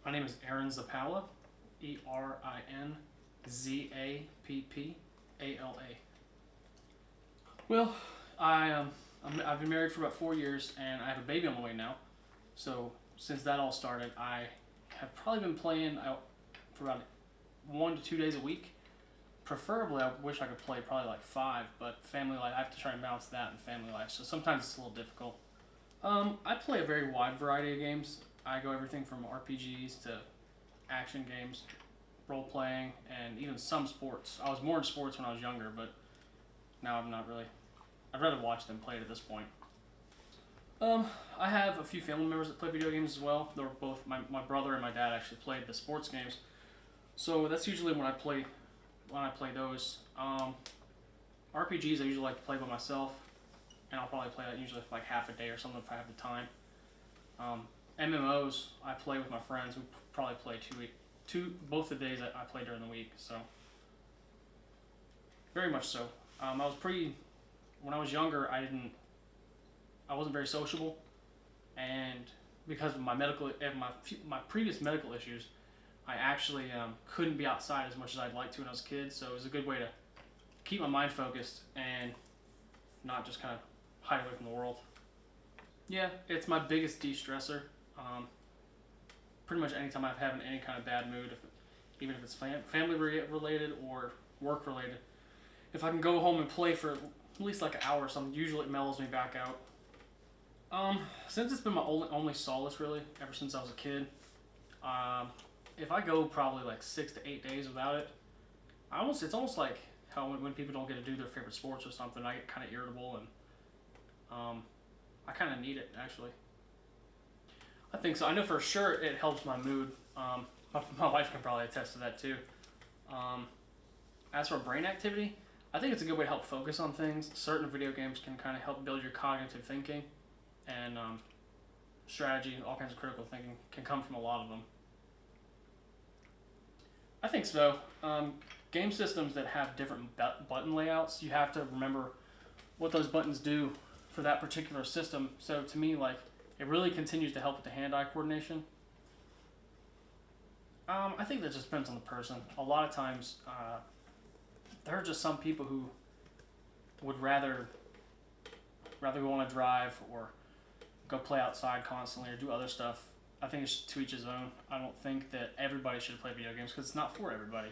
My name is Aaron Zappala, Erinzappala. Well, I've been married for about 4 years, and I have a baby on the way now. So since that all started, I have probably been playing out for about 1 to 2 days a week. Preferably, I wish I could play probably like five, but family life, I have to try and balance that and family life, so sometimes it's a little difficult. I play a very wide variety of games. I go everything from RPGs to action games, role playing, and even some sports. I was more in sports when I was younger, but now I'm not really. I'd rather watch than play it at this point. I have a few family members that play video games as well. They're both my brother and my dad actually played the sports games, so that's usually when I play those. RPGs I usually like to play by myself, and I'll probably play that usually for like half a day or something if I have the time. MMOs I play with my friends. We probably play both the days I play during the week. So very much so. When I was younger, I wasn't very sociable, and because of my previous medical issues, I actually couldn't be outside as much as I'd like to when I was a kid. So it was a good way to keep my mind focused and not just kind of hide away from the world. Yeah, it's my biggest de-stressor. Pretty much anytime I'm having any kind of bad mood, even if it's family related or work related, if I can go home and play for at least like an hour or something, usually it mellows me back out. Since it's been my only solace really, ever since I was a kid, if I go probably like 6 to 8 days without it, it's almost like how when people don't get to do their favorite sports or something, I get kind of irritable, and I kind of need it actually. I think so. I know for sure it helps my mood. My wife can probably attest to that too. As for brain activity, I think it's a good way to help focus on things. Certain video games can kind of help build your cognitive thinking, and strategy, all kinds of critical thinking can come from a lot of them. I think so. Game systems that have different button layouts, you have to remember what those buttons do for that particular system. So to me, like, it really continues to help with the hand-eye coordination. I think that just depends on the person. A lot of times, there are just some people who would rather go on a drive or go play outside constantly or do other stuff. I think it's to each his own. I don't think that everybody should play video games because it's not for everybody.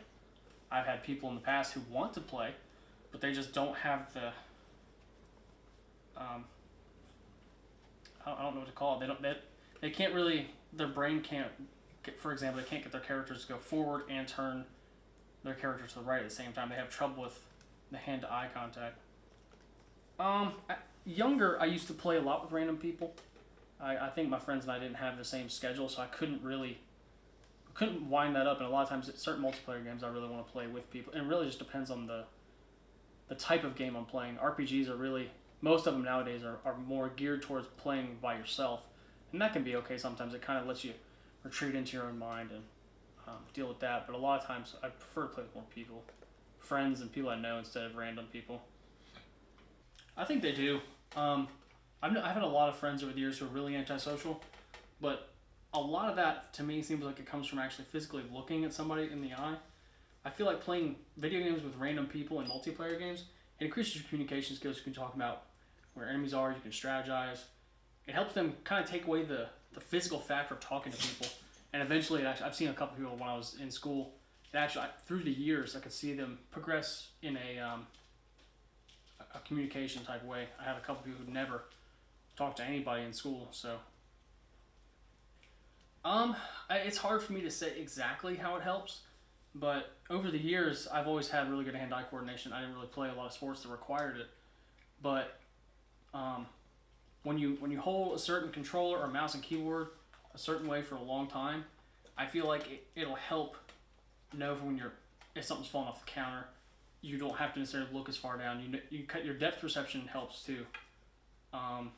I've had people in the past who want to play, but they just don't have the I don't know what to call it. They can't really. Their brain can't get. For example, they can't get their characters to go forward and turn their character to the right at the same time. They have trouble with the hand-to-eye contact. Younger, I used to play a lot with random people. I think my friends and I didn't have the same schedule, so I couldn't wind that up. And a lot of times, at certain multiplayer games, I really want to play with people. And it really just depends on the type of game I'm playing. RPGs are really, most of them nowadays are more geared towards playing by yourself, and that can be okay sometimes. It kind of lets you retreat into your own mind and deal with that. But a lot of times, I prefer to play with more people, friends and people I know instead of random people. I think they do. I've had a lot of friends over the years who are really antisocial, but a lot of that to me seems like it comes from actually physically looking at somebody in the eye. I feel like playing video games with random people in multiplayer games, it increases your communication skills. You can talk about where enemies are, you can strategize. It helps them kind of take away the physical factor of talking to people. And eventually, I've seen a couple people when I was in school, through the years, I could see them progress in a communication type way. I had a couple people who never talked to anybody in school, so. It's hard for me to say exactly how it helps, but over the years, I've always had really good hand-eye coordination. I didn't really play a lot of sports that required it, but when you hold a certain controller or mouse and keyboard a certain way for a long time, I feel like it'll help know if something's falling off the counter. You don't have to necessarily look as far down. Your depth perception helps too. There's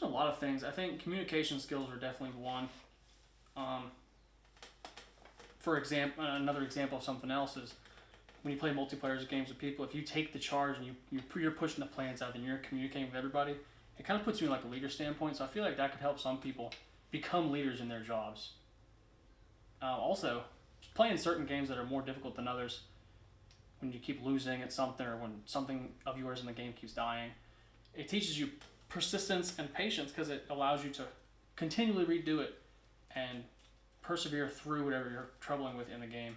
a lot of things. I think communication skills are definitely one. For example, another example of something else is when you play multiplayer games with people. If you take the charge and you're pushing the plans out and you're communicating with everybody, it kind of puts you in like a leader standpoint. So I feel like that could help some people become leaders in their jobs. Also, playing certain games that are more difficult than others, when you keep losing at something or when something of yours in the game keeps dying, it teaches you persistence and patience because it allows you to continually redo it and persevere through whatever you're troubling with in the game.